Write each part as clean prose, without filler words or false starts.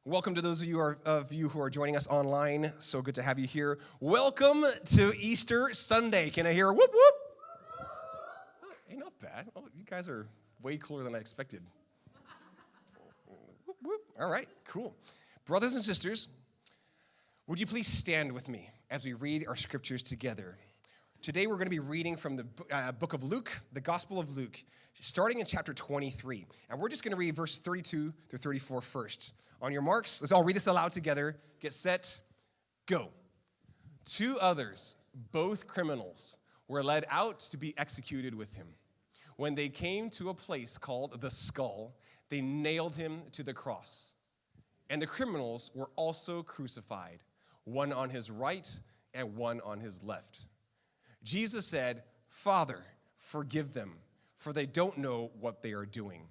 Welcome to those of you who are joining us online. So good to have you here. Welcome to Easter Sunday. Can I hear a whoop whoop? Oh, hey, not bad. Oh, you guys are way cooler than I expected. Whoop, whoop. All right, cool. Brothers and sisters, would you please stand with me as we read our scriptures together? Today we're going to be reading from the book of Luke, the Gospel of Luke, starting in chapter 23. And we're just going to read verse 32 through 34 first. On your marks, let's all read this aloud together. Get set, go. 2 others, both criminals, were led out to be executed with him. When they came to a place called the Skull, they nailed him to the cross. And the criminals were also crucified, one on his right and one on his left. Jesus said, "Father, forgive them, for they don't know what they are doing."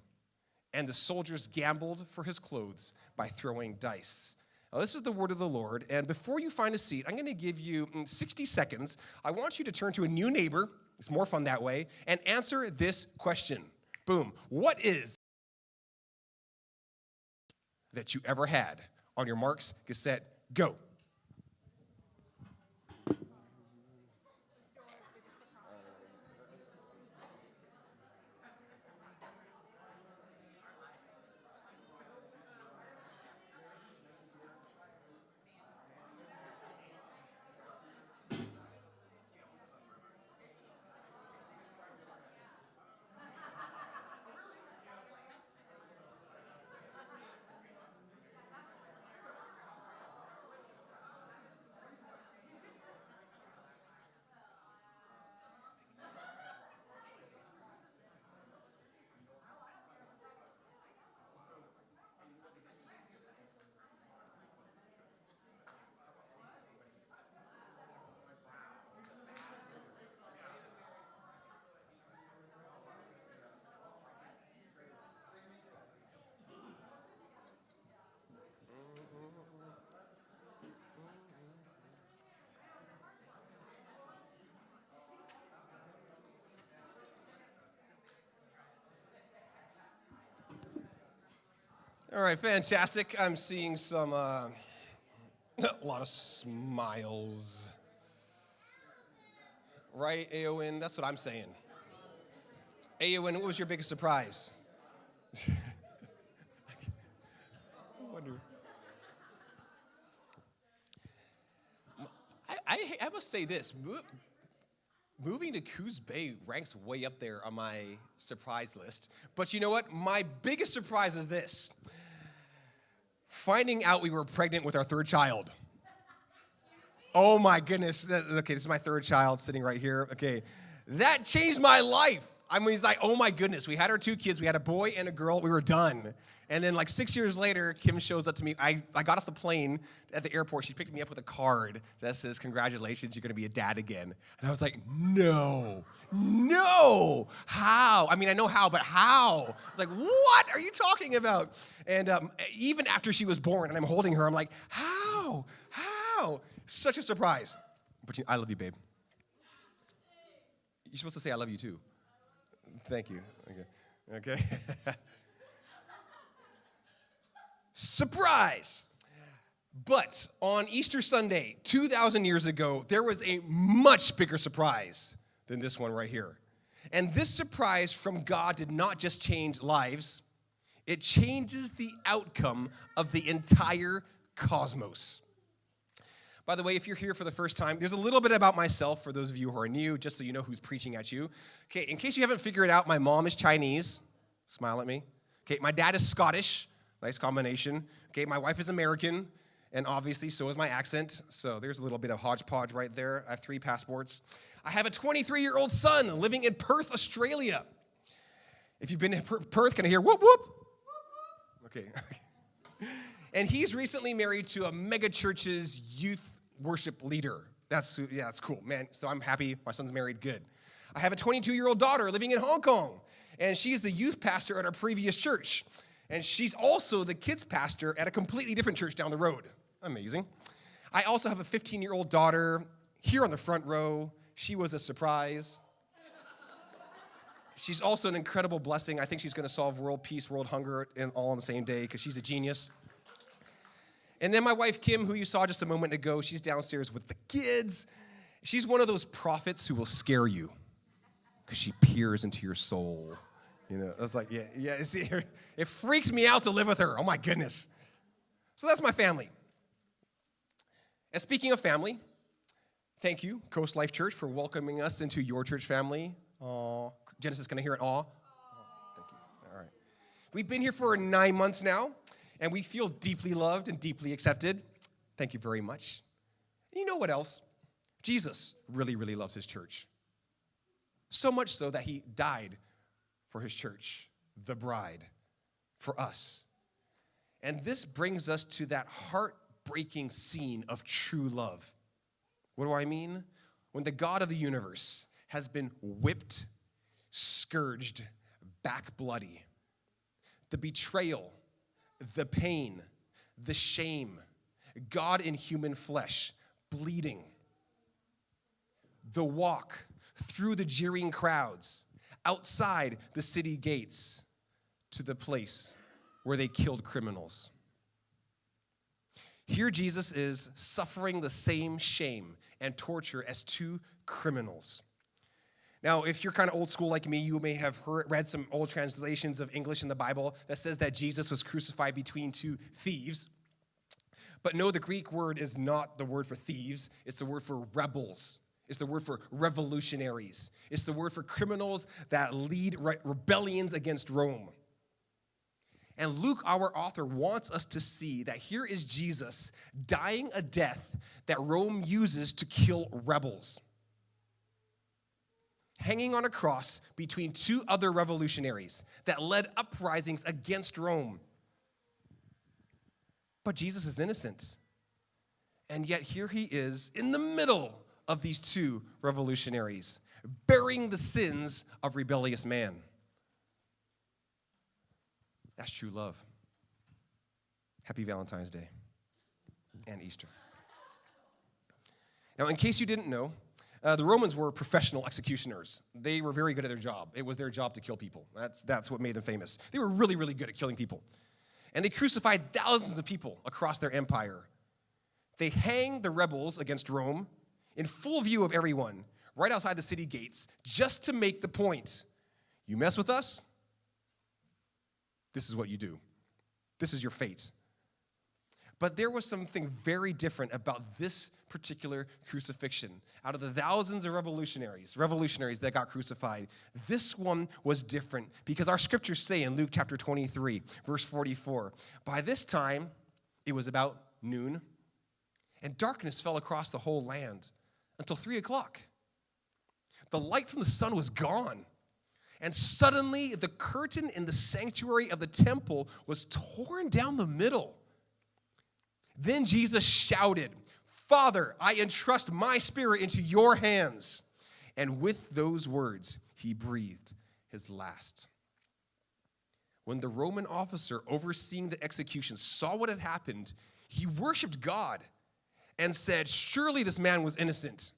And the soldiers gambled for his clothes by throwing dice. Now, this is the word of the Lord. And before you find a seat, I'm going to give you 60 seconds. I want you to turn to a new neighbor. It's more fun that way. And answer this question. Boom. What is that you ever had? On your marks, get set, go. All right, fantastic. I'm seeing some, a lot of smiles. Right, Aowen? That's what I'm saying. Aowen, what was your biggest surprise? I wonder. I must say this. Moving to Coos Bay ranks way up there on my surprise list. But you know what? My biggest surprise is this. Finding out we were pregnant with our 3rd child. Oh my goodness. Okay, this is my 3rd child sitting right here. Okay, that changed my life. I mean, it's like, oh my goodness. We had our 2 kids. We had a boy and a girl. We were done. And then like 6 years later, Kim shows up to me. I got off the plane at the airport. She picked me up with a card that says, "Congratulations, you're going to be a dad again." And I was like, no, how? I mean, I know how, but how? It's like, what are you talking about? And even after she was born and I'm holding her, I'm like, how? Such a surprise. But I love you, babe. You're supposed to say I love you too. Thank you. Okay. Surprise! But on Easter Sunday, 2,000 years ago, there was a much bigger surprise than this one right here. And this surprise from God did not just change lives, it changes the outcome of the entire cosmos. By the way, if you're here for the first time, there's a little bit about myself for those of you who are new, just so you know who's preaching at you. Okay, in case you haven't figured out, my mom is Chinese. Smile at me. Okay, my dad is Scottish. Nice combination. Okay, my wife is American, and obviously so is my accent. So there's a little bit of hodgepodge right there. I have 3 passports. I have a 23-year-old son living in Perth, Australia. If you've been to Perth, can I hear whoop, whoop? Okay. And he's recently married to a mega church's youth worship leader. That's cool, man. So I'm happy. My son's married. Good. I have a 22-year-old daughter living in Hong Kong, and she's the youth pastor at our previous church. And she's also the kids pastor at a completely different church down the road. Amazing. I also have a 15-year-old daughter here on the front row. She was a surprise. She's also an incredible blessing. I think she's going to solve world peace, world hunger, and all on the same day because she's a genius. And then my wife, Kim, who you saw just a moment ago, she's downstairs with the kids. She's one of those prophets who will scare you because she peers into your soul. You know, I was like, yeah, see, it freaks me out to live with her. Oh, my goodness. So that's my family. And speaking of family, thank you, Coast Life Church, for welcoming us into your church family. Aw. Genesis, can I hear it? Aw. Thank you. All right. We've been here for 9 months now, and we feel deeply loved and deeply accepted. Thank you very much. And you know what else? Jesus really, really loves his church. So much so that he died for his church, the bride, for us. And this brings us to that heartbreaking scene of true love. What do I mean? When the God of the universe has been whipped, scourged, back bloody. The betrayal, the pain, the shame, God in human flesh, bleeding. The walk through the jeering crowds, outside the city gates, to the place where they killed criminals. Here Jesus is suffering the same shame and torture as two criminals. Now, if you're kind of old school like me, you may have read some old translations of English in the Bible that says that Jesus was crucified between two thieves. But no, the Greek word is not the word for thieves. It's the word for rebels. It's the word for revolutionaries. It's the word for criminals that lead rebellions against Rome. And Luke, our author, wants us to see that here is Jesus dying a death that Rome uses to kill rebels. Hanging on a cross between two other revolutionaries that led uprisings against Rome. But Jesus is innocent. And yet here he is in the middle of these two revolutionaries, bearing the sins of rebellious man. That's true love. Happy Valentine's Day and Easter. Now, in case you didn't know, the Romans were professional executioners. They were very good at their job. It was their job to kill people. That's what made them famous. They were really, really good at killing people. And they crucified thousands of people across their empire. They hanged the rebels against Rome in full view of everyone, right outside the city gates, just to make the point. You mess with us, this is what you do. This is your fate. But there was something very different about this particular crucifixion. Out of the thousands of revolutionaries that got crucified, this one was different because our scriptures say in Luke chapter 23, verse 44, by this time it was about noon, and darkness fell across the whole land until 3 o'clock. The light from the sun was gone. And suddenly, the curtain in the sanctuary of the temple was torn down the middle. Then Jesus shouted, Father, I entrust my spirit into your hands. And with those words, he breathed his last. When the Roman officer overseeing the execution saw what had happened, he worshiped God and said, surely this man was innocent.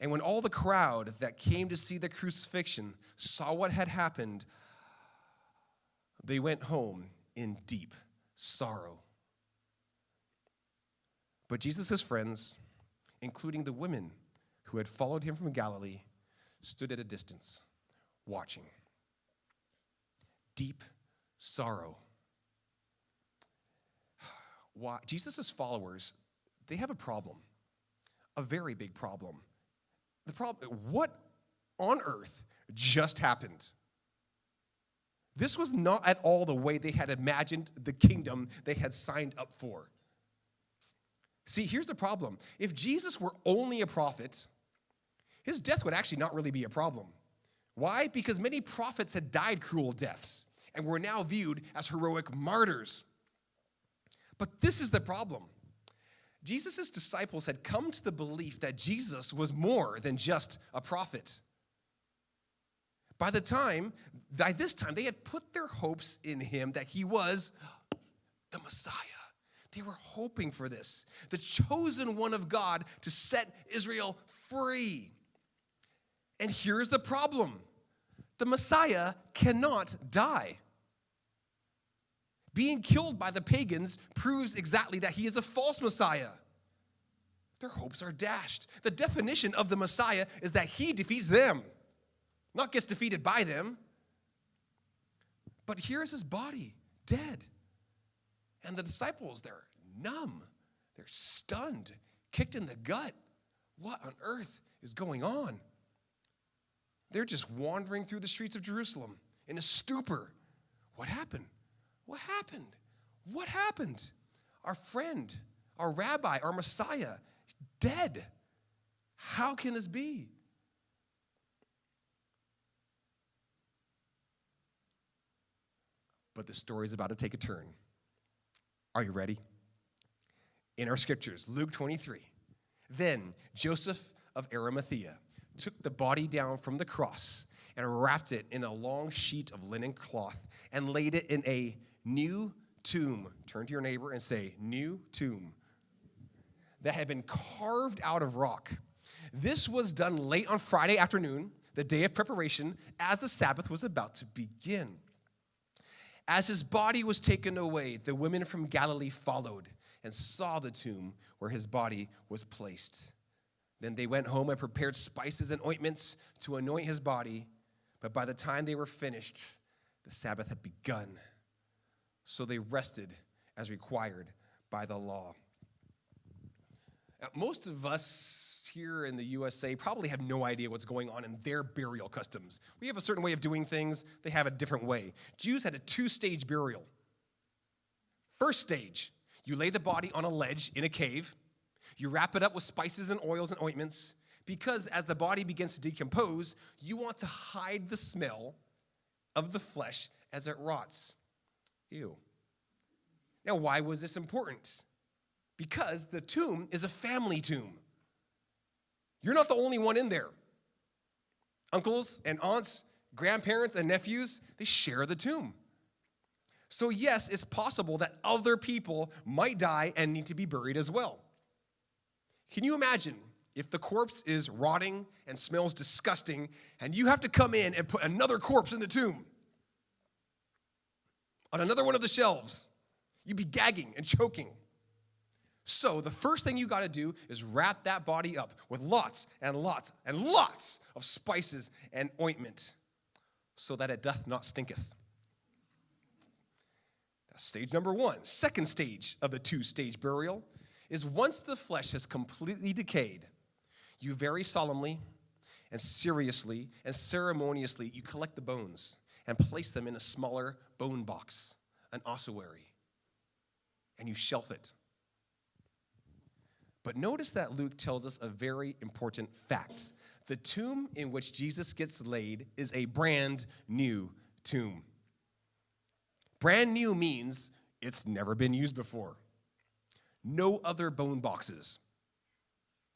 And when all the crowd that came to see the crucifixion saw what had happened, they went home in deep sorrow. But Jesus' friends, including the women who had followed him from Galilee, stood at a distance, watching. Deep sorrow. Why? Jesus' followers, they have a problem, a very big problem. The problem, what on earth just happened? This was not at all the way they had imagined the kingdom they had signed up for. See, here's the problem. If Jesus were only a prophet, his death would actually not really be a problem. Why? Because many prophets had died cruel deaths and were now viewed as heroic martyrs. But this is the problem. Jesus' disciples had come to the belief that Jesus was more than just a prophet. By this time, they had put their hopes in him that he was the Messiah. They were hoping for this, the chosen one of God to set Israel free. And here's the problem. The Messiah cannot die. Being killed by the pagans proves exactly that he is a false Messiah. Their hopes are dashed. The definition of the Messiah is that he defeats them, not gets defeated by them. But here is his body, dead. And the disciples, they're numb. They're stunned, kicked in the gut. What on earth is going on? They're just wandering through the streets of Jerusalem in a stupor. What happened? What happened? What happened? Our friend, our rabbi, our Messiah, is dead. How can this be? But the story is about to take a turn. Are you ready? In our scriptures, Luke 23. Then Joseph of Arimathea took the body down from the cross and wrapped it in a long sheet of linen cloth and laid it in a new tomb. Turn to your neighbor and say, new tomb. That had been carved out of rock. This was done late on Friday afternoon, the day of preparation, as the Sabbath was about to begin. As his body was taken away, the women from Galilee followed and saw the tomb where his body was placed. Then they went home and prepared spices and ointments to anoint his body. But by the time they were finished, the Sabbath had begun. So they rested as required by the law. Now, most of us here in the USA probably have no idea what's going on in their burial customs. We have a certain way of doing things. They have a different way. Jews had a 2-stage burial. First stage, you lay the body on a ledge in a cave. You wrap it up with spices and oils and ointments because as the body begins to decompose, you want to hide the smell of the flesh as it rots. Ew. Now, why was this important? Because the tomb is a family tomb. You're not the only one in there. Uncles and aunts, grandparents and nephews, they share the tomb. So yes, it's possible that other people might die and need to be buried as well. Can you imagine if the corpse is rotting and smells disgusting and you have to come in and put another corpse in the tomb on another one of the shelves? You'd be gagging and choking. So the first thing you got to do is wrap that body up with lots and lots and lots of spices and ointment so that it doth not stinketh. That's stage number 1. Second stage of the 2-stage burial is once the flesh has completely decayed, you very solemnly and seriously and ceremoniously, you collect the bones and place them in a smaller bone box, an ossuary, and you shelf it. But notice that Luke tells us a very important fact. The tomb in which Jesus gets laid is a brand new tomb. Brand new means it's never been used before. No other bone boxes.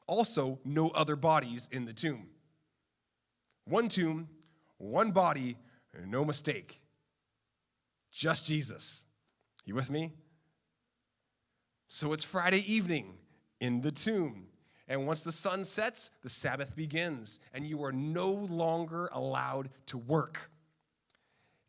Also, no other bodies in the tomb. One tomb, one body, no mistake. Just Jesus. You with me? So it's Friday evening in the tomb. And once the sun sets, the Sabbath begins, and you are no longer allowed to work.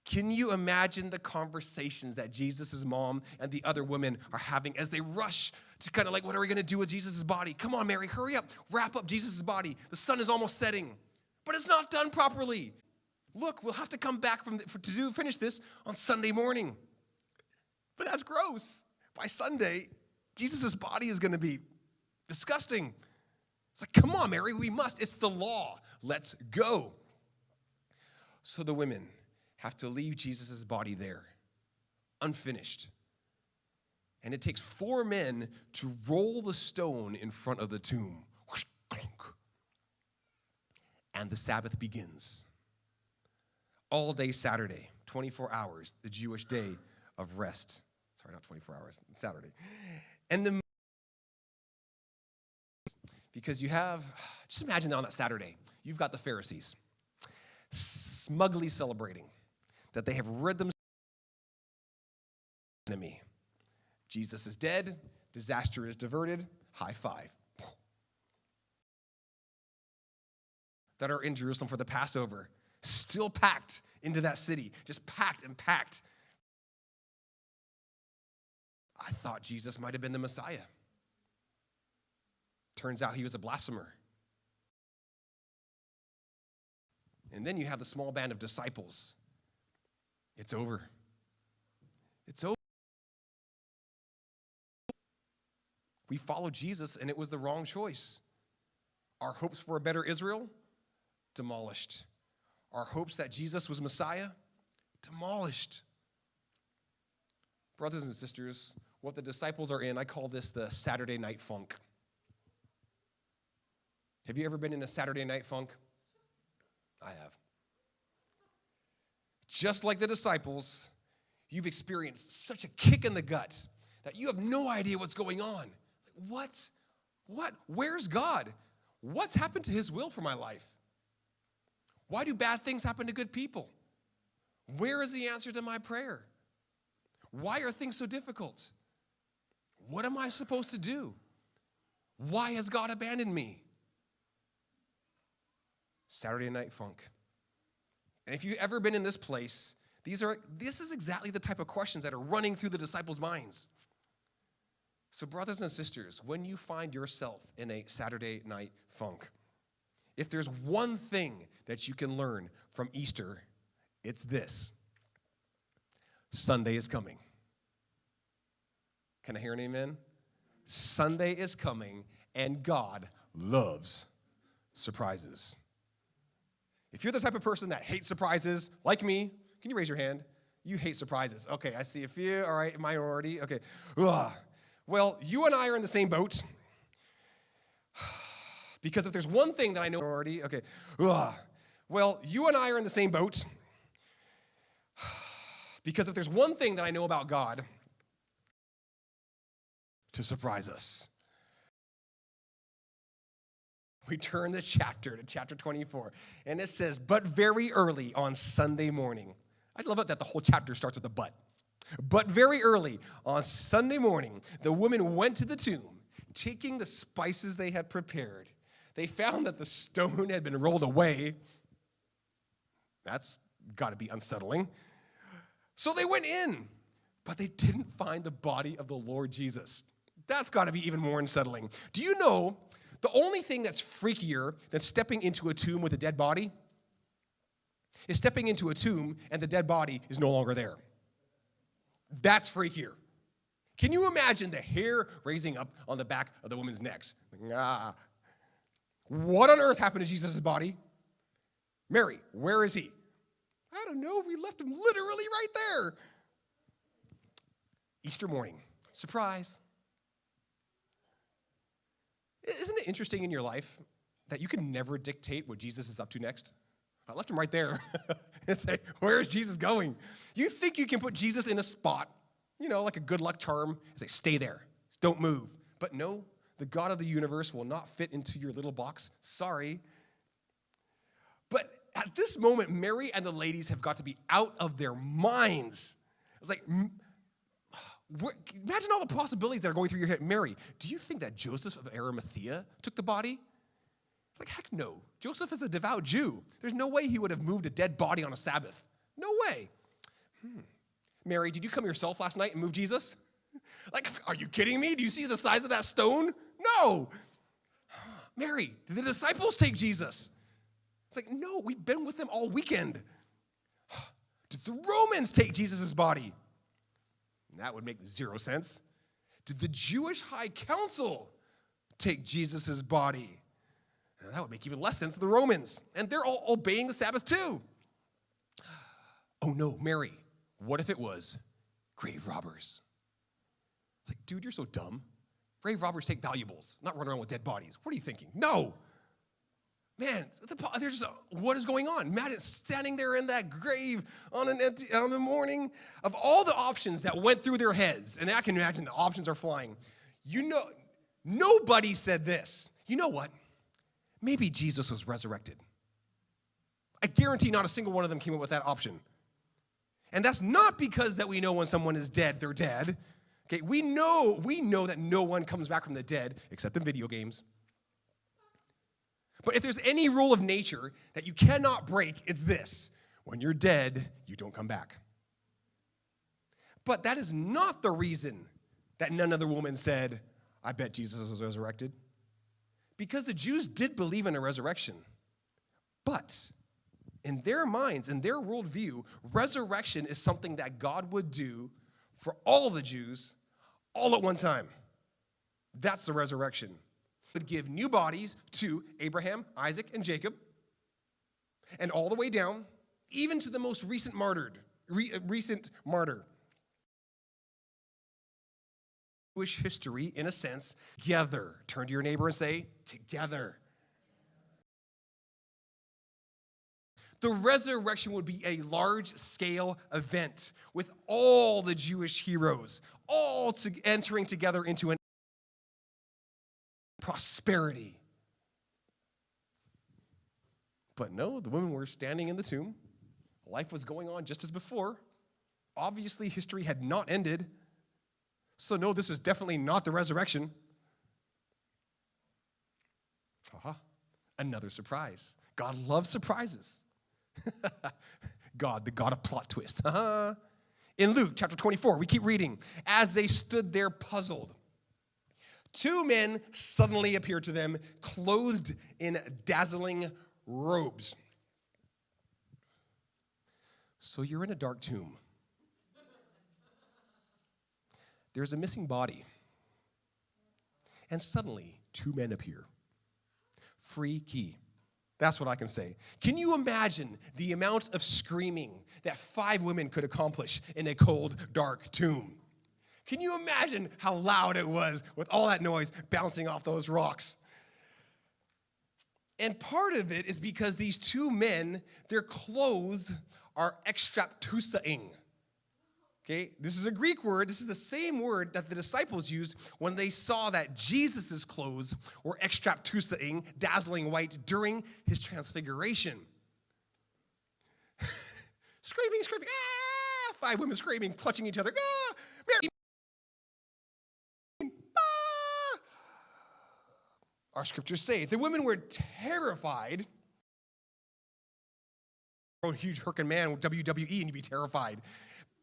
Can you imagine the conversations that Jesus' mom and the other women are having as they rush to kind of like, what are we going to do with Jesus' body? Come on, Mary, hurry up. Wrap up Jesus' body. The sun is almost setting, but it's not done properly. Look, we'll have to come back to finish this on Sunday morning. But that's gross. By Sunday, Jesus' body is going to be disgusting. It's like, come on, Mary, we must. It's the law. Let's go. So the women have to leave Jesus' body there, unfinished. And it takes 4 men to roll the stone in front of the tomb. Whoosh, clunk. And the Sabbath begins. All day Saturday, 24 hours, the Jewish day of rest. Sorry, not 24 hours, it's Saturday. And because you have, just imagine on that Saturday, you've got the Pharisees smugly celebrating that they have rid themselves of the enemy. Jesus is dead, disaster is diverted, high five. That are in Jerusalem for the Passover, still packed into that city, just packed and packed. thought Jesus might have been the Messiah. Turns out he was a blasphemer. And then you have the small band of disciples. It's over. It's over. We followed Jesus, and it was the wrong choice. Our hopes for a better Israel, demolished. Our hopes that Jesus was Messiah, demolished. Brothers and sisters, what the disciples are in, I call this the Saturday night funk. Have you ever been in a Saturday night funk? I have. Just like the disciples, you've experienced such a kick in the gut that you have no idea what's going on. What? Where's God? What's happened to his will for my life? Why do bad things happen to good people? Where is the answer to my prayer? Why are things so difficult? What am I supposed to do? Why has God abandoned me? Saturday night funk. And if you've ever been in this place, this is exactly the type of questions that are running through the disciples' minds. So brothers and sisters, when you find yourself in a Saturday night funk, if there's one thing that you can learn from Easter, it's this. Sunday is coming. Can I hear an amen? Sunday is coming, and God loves surprises. If you're the type of person that hates surprises, like me, can you raise your hand? You hate surprises. Okay, I see a few. All right, minority. Okay. Ugh. Well, you and I are in the same boat. Because if there's one thing that I know, minority. Okay. Ugh. Well, you and I are in the same boat. Because if there's one thing that I know about God, to surprise us. We turn the chapter to chapter 24, and it says, but very early on Sunday morning. I love it that the whole chapter starts with a but. But very early on Sunday morning, the women went to the tomb, taking the spices they had prepared. They found that the stone had been rolled away. That's got to be unsettling. So they went in, but they didn't find the body of the Lord Jesus. That's got to be even more unsettling. Do you know the only thing that's freakier than stepping into a tomb with a dead body is stepping into a tomb and the dead body is no longer there? That's freakier. Can you imagine the hair raising up on the back of the woman's necks? What on earth happened to Jesus' body? Mary, where is he? I don't know. We left him literally right there. Easter morning. Surprise. Isn't it interesting in your life that you can never dictate what Jesus is up to next? I left him right there and say, where is Jesus going? You think you can put Jesus in a spot, like a good luck charm, and say, stay there, don't move. But no, the God of the universe will not fit into your little box. Sorry. But at this moment, Mary and the ladies have got to be out of their minds. It's like, imagine all the possibilities that are going through your head. Mary, do you think that Joseph of Arimathea took the body? Like, heck no. Joseph is a devout Jew. There's no way he would have moved a dead body on a Sabbath. No way. Mary, did you come yourself last night and move Jesus? Like, are you kidding me? Do you see the size of that stone? No. Mary, did the disciples take Jesus? It's like, no, we've been with them all weekend. Did the Romans take Jesus' body? That would make zero sense. Did the Jewish High Council take Jesus' body? That would make even less sense to the Romans. And they're all obeying the Sabbath too. Oh no, Mary, what if it was grave robbers? It's like, dude, you're so dumb. Grave robbers take valuables, not run around with dead bodies. What are you thinking? No. Man, what is going on? Matt is standing there in that grave on the morning of all the options that went through their heads. And I can imagine the options are flying. Nobody said this. You know what? Maybe Jesus was resurrected. I guarantee not a single one of them came up with that option. And that's not because that we know when someone is dead, they're dead. Okay, we know that no one comes back from the dead except in video games. But if there's any rule of nature that you cannot break, it's this. When you're dead, you don't come back. But that is not the reason that none other woman said, I bet Jesus was resurrected? Because the Jews did believe in a resurrection. But in their minds, in their worldview, resurrection is something that God would do for all the Jews all at one time. That's the resurrection. He would give new bodies to Abraham, Isaac, and Jacob, and all the way down, even to the most recent martyr. Jewish history, in a sense, together. Turn to your neighbor and say, together. The resurrection would be a large-scale event with all the Jewish heroes all entering together into an prosperity. But no, the women were standing in the tomb. Life was going on just as before. Obviously, history had not ended. So no, this is definitely not the resurrection. Another surprise. God loves surprises. God, the God of plot twist. In Luke chapter 24, we keep reading. As they stood there puzzled, two men suddenly appeared to them, clothed in dazzling robes. So you're in a dark tomb. There's a missing body. And suddenly, two men appear. Freaky. That's what I can say. Can you imagine the amount of screaming that 5 women could accomplish in a cold, dark tomb? Can you imagine how loud it was with all that noise bouncing off those rocks? And part of it is because these two men, their clothes are extraptusaing. Okay, this is a Greek word. This is the same word that the disciples used when they saw that Jesus' clothes were extraptusaing, dazzling white, during his transfiguration. Screaming, ah! 5 women screaming, clutching each other. Ah! Mary. Ah! Our scriptures say the women were terrified. A huge hurricane man with WWE, and you'd be terrified.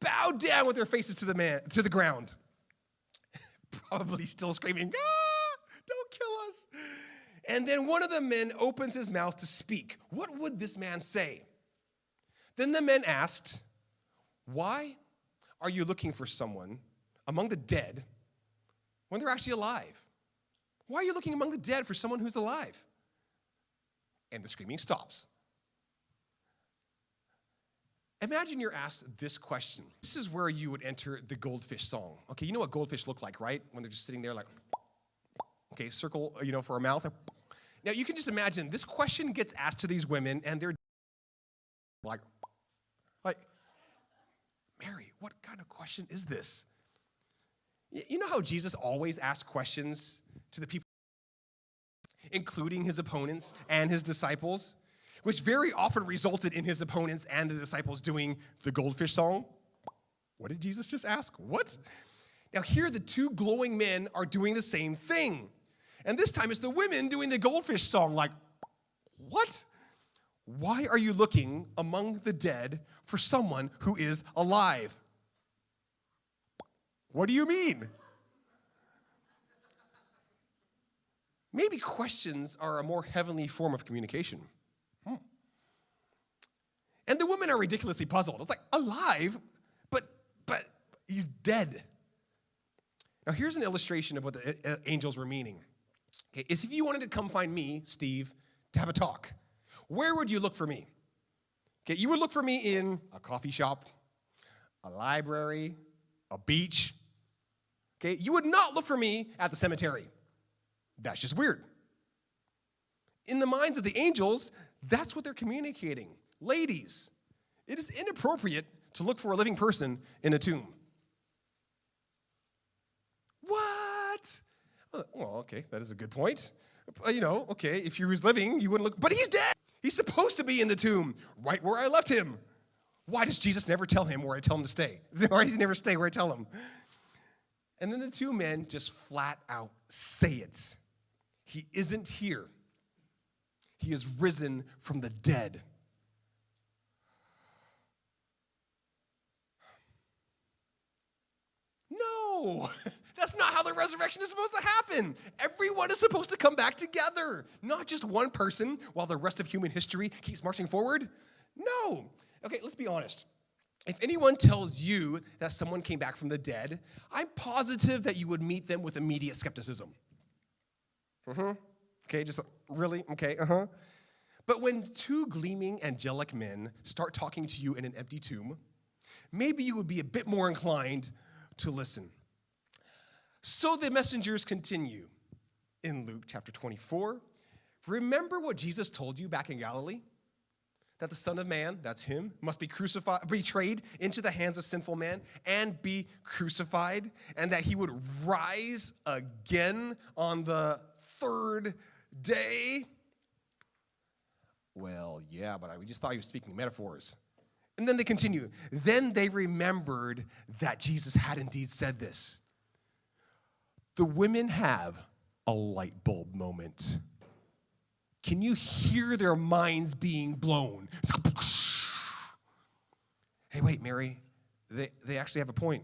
Bowed down with their faces to the ground. Probably still screaming, don't kill us. And then one of the men opens his mouth to speak. What would this man say? Then the men asked, why are you looking for someone among the dead when they're actually alive? Why are you looking among the dead for someone who's alive? And the screaming stops. Imagine you're asked this question. This is where you would enter the goldfish song. Okay, you know what goldfish look like, right? When they're just sitting there like, okay, circle, for a mouth. Now, you can just imagine this question gets asked to these women, and they're like, Mary, what kind of question is this? You know how Jesus always asks questions to the people, including his opponents and his disciples? Which very often resulted in his opponents and the disciples doing the goldfish song. What did Jesus just ask? What? Now here the 2 glowing men are doing the same thing. And this time it's the women doing the goldfish song like, what? Why are you looking among the dead for someone who is alive? What do you mean? Maybe questions are a more heavenly form of communication. And the women are ridiculously puzzled. It's like, alive? But he's dead. Now, here's an illustration of what the angels were meaning. Okay, is if you wanted to come find me, Steve, to have a talk, where would you look for me? Okay, you would look for me in a coffee shop, a library, a beach. Okay, you would not look for me at the cemetery. That's just weird. In the minds of the angels, that's what they're communicating. Ladies, it is inappropriate to look for a living person in a tomb. What? Well, okay, that is a good point. Okay, if he was living, you wouldn't look, but he's dead. He's supposed to be in the tomb, right where I left him. Why does Jesus never tell him where I tell him to stay? Why does he never stay where I tell him? And then the 2 men just flat out say it. He isn't here. He is risen from the dead. No, That's not how the resurrection is supposed to happen. Everyone is supposed to come back together, not just one person while the rest of human history keeps marching forward. No. Okay, let's be honest. If anyone tells you that someone came back from the dead, I'm positive that you would meet them with immediate skepticism. Okay, just really? Okay, But when two gleaming angelic men start talking to you in an empty tomb, maybe you would be a bit more inclined to listen. So the messengers continue in Luke chapter 24. Remember what Jesus told you back in Galilee? That the Son of Man, that's him, must be crucified, betrayed into the hands of sinful men and be crucified, and that he would rise again on the third day. Well, yeah, but we just thought he was speaking metaphors. And then they continue. Then they remembered that Jesus had indeed said this. The women have a light bulb moment. Can you hear their minds being blown? Hey, wait, Mary, they actually have a point.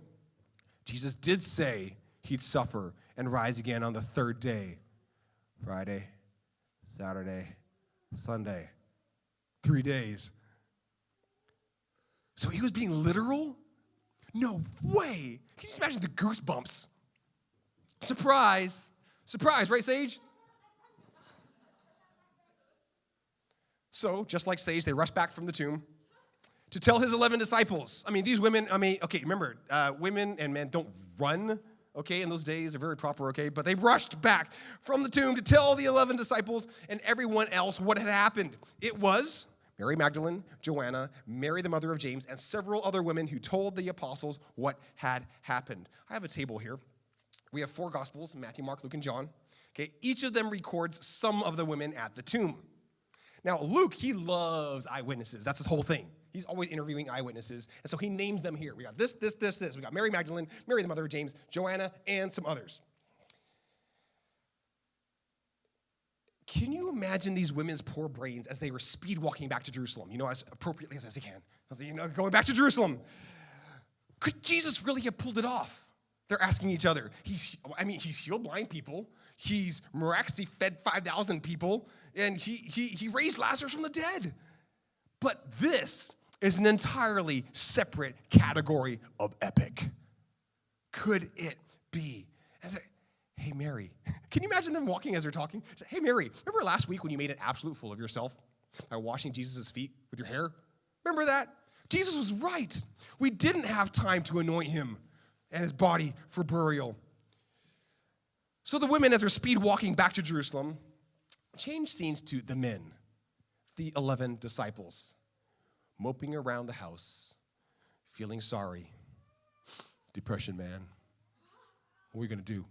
Jesus did say he'd suffer and rise again on the third day. Friday, Saturday, Sunday. 3 days. So he was being literal? No way. Can you just imagine the goosebumps? Surprise. Surprise, right, Sage? So, just like Sage, they rush back from the tomb to tell his 11 disciples. These women, okay, remember, women and men don't run, okay, in those days. They're very proper, okay? But they rushed back from the tomb to tell the 11 disciples and everyone else what had happened. It was Mary Magdalene, Joanna, Mary the mother of James, and several other women who told the apostles what had happened. I have a table here. We have 4 Gospels, Matthew, Mark, Luke, and John. Okay, each of them records some of the women at the tomb. Now, Luke, he loves eyewitnesses. That's his whole thing. He's always interviewing eyewitnesses, and so he names them here. We got this. We got Mary Magdalene, Mary the mother of James, Joanna, and some others. Can you imagine these women's poor brains as they were speed walking back to Jerusalem, as appropriately as they can, going back to Jerusalem? Could Jesus really have pulled it off? They're asking each other. He's healed blind people. He's miraculously fed 5,000 people, and he raised Lazarus from the dead. But this is an entirely separate category of epic. Could it be? Hey, Mary. Can you imagine them walking as they're talking? Say, hey, Mary, remember last week when you made an absolute fool of yourself by washing Jesus' feet with your hair? Remember that? Jesus was right. We didn't have time to anoint him and his body for burial. So the women, as they're speed walking back to Jerusalem, change scenes to the men, the 11 disciples, moping around the house, feeling sorry. Depression, man. What are we going to do?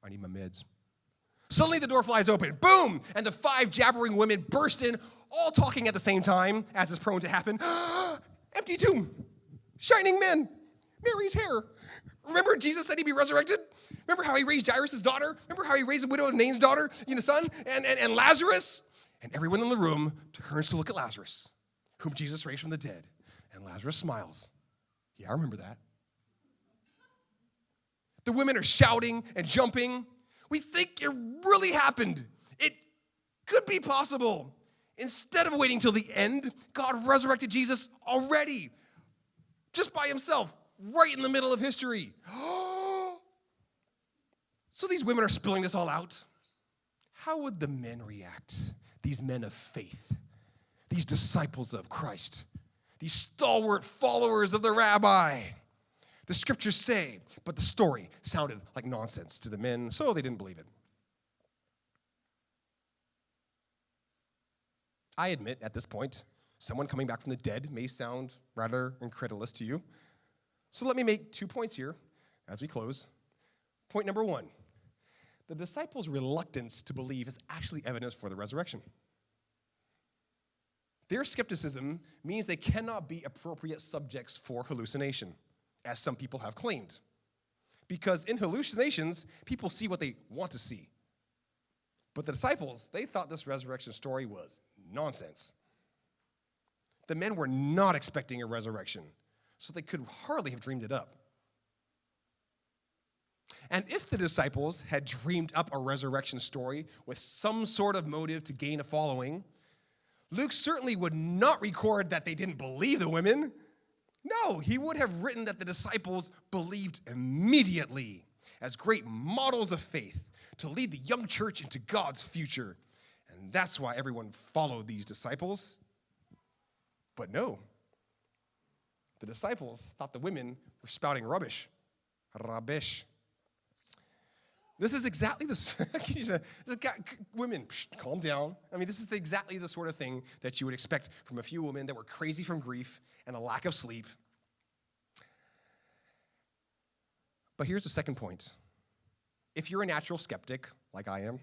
I need my meds. Suddenly the door flies open. Boom! And the 5 jabbering women burst in, all talking at the same time, as is prone to happen. Empty tomb. Shining men. Mary's hair. Remember Jesus said he'd be resurrected? Remember how he raised Jairus' daughter? Remember how he raised the widow of Nain's daughter, son? And Lazarus? And everyone in the room turns to look at Lazarus, whom Jesus raised from the dead. And Lazarus smiles. Yeah, I remember that. The women are shouting and jumping. We think it really happened. It could be possible. Instead of waiting till the end, God resurrected Jesus already, just by himself, right in the middle of history. So these women are spilling this all out. How would the men react? These men of faith, these disciples of Christ, these stalwart followers of the rabbi. The scriptures say, but the story sounded like nonsense to the men, so they didn't believe it. I admit at this point, someone coming back from the dead may sound rather incredulous to you. So let me make 2 points here as we close. Point number 1, the disciples' reluctance to believe is actually evidence for the resurrection. Their skepticism means they cannot be appropriate subjects for hallucination, as some people have claimed. Because in hallucinations, people see what they want to see. But the disciples, they thought this resurrection story was nonsense. The men were not expecting a resurrection, so they could hardly have dreamed it up. And if the disciples had dreamed up a resurrection story with some sort of motive to gain a following, Luke certainly would not record that they didn't believe the women. No, he would have written that the disciples believed immediately as great models of faith to lead the young church into God's future. And that's why everyone followed these disciples. But no, the disciples thought the women were spouting rubbish. Rubbish. This is exactly women, calm down. I mean, this is exactly the sort of thing that you would expect from a few women that were crazy from grief and a lack of sleep. But here's the second point. If you're a natural skeptic, like I am,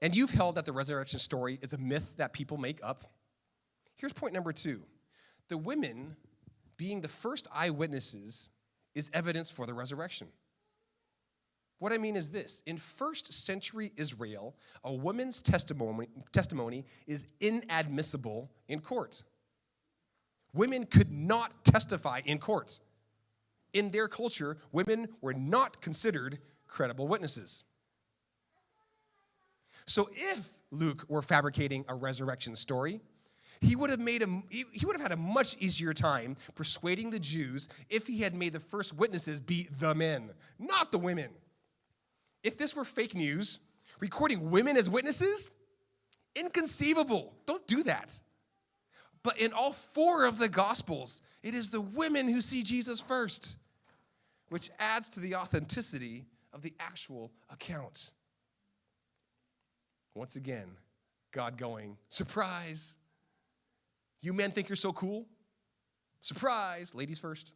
and you've held that the resurrection story is a myth that people make up, here's point number 2. The women being the first eyewitnesses is evidence for the resurrection. What I mean is this. In first century Israel, a woman's testimony is inadmissible in court. Women could not testify in court. In their culture, women were not considered credible witnesses. So if Luke were fabricating a resurrection story, he would have had a much easier time persuading the Jews if he had made the first witnesses be the men, not the women. If this were fake news, recording women as witnesses, inconceivable. Don't do that. But in all 4 of the Gospels, it is the women who see Jesus first, which adds to the authenticity of the actual account. Once again, God going, surprise. You men think you're so cool? Surprise, ladies first.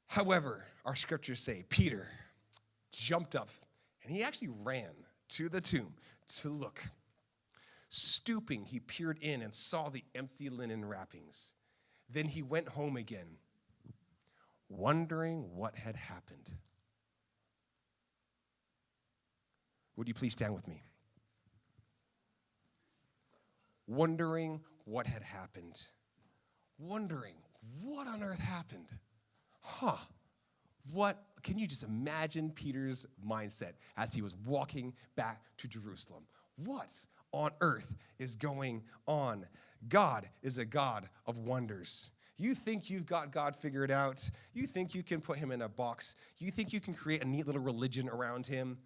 However, our scriptures say Peter jumped up and he actually ran to the tomb to look. Stooping, he peered in and saw the empty linen wrappings. Then he went home again, wondering what had happened. Would you please stand with me? Wondering what had happened. Wondering what on earth happened. Can you just imagine Peter's mindset as he was walking back to Jerusalem? What on earth is going on? God is a God of wonders. You think you've got God figured out? You think you can put him in a box? You think you can create a neat little religion around him?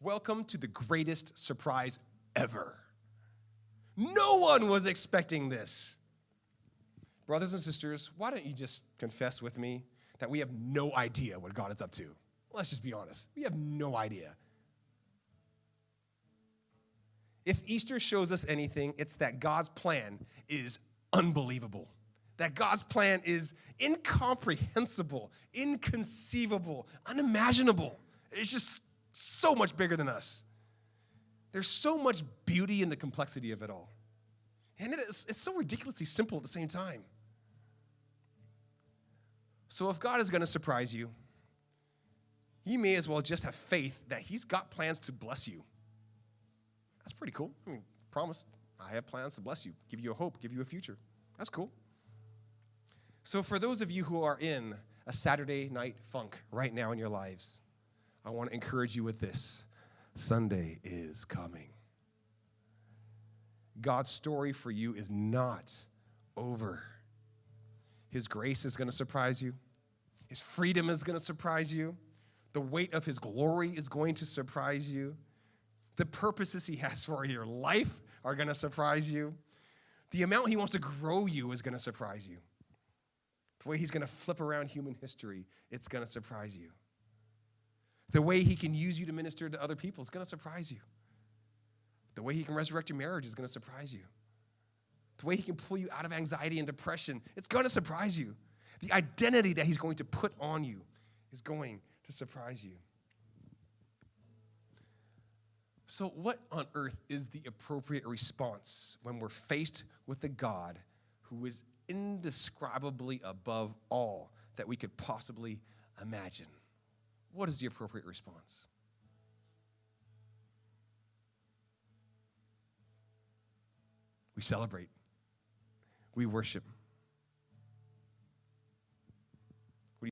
Welcome to the greatest surprise ever. No one was expecting this. Brothers and sisters, why don't you just confess with me that we have no idea what God is up to? Let's just be honest. We have no idea. If Easter shows us anything, it's that God's plan is unbelievable. That God's plan is incomprehensible, inconceivable, unimaginable. It's just so much bigger than us. There's so much beauty in the complexity of it all. And it's so ridiculously simple at the same time. So if God is going to surprise you, you may as well just have faith that he's got plans to bless you. That's pretty cool. I mean, promise, I have plans to bless you, give you a hope, give you a future. That's cool. So for those of you who are in a Saturday night funk right now in your lives, I want to encourage you with this. Sunday is coming. God's story for you is not over. His grace is going to surprise you. His freedom is going to surprise you. The weight of his glory is going to surprise you. The purposes he has for your life are going to surprise you. The amount he wants to grow you is going to surprise you. The way he's going to flip around human history, it's going to surprise you. The way he can use you to minister to other people is going to surprise you. The way he can resurrect your marriage is going to surprise you. The way he can pull you out of anxiety and depression, it's going to surprise you. The identity that he's going to put on you is going to surprise you. So what on earth is the appropriate response when we're faced with a God who is indescribably above all that we could possibly imagine? What is the appropriate response? We celebrate. We worship.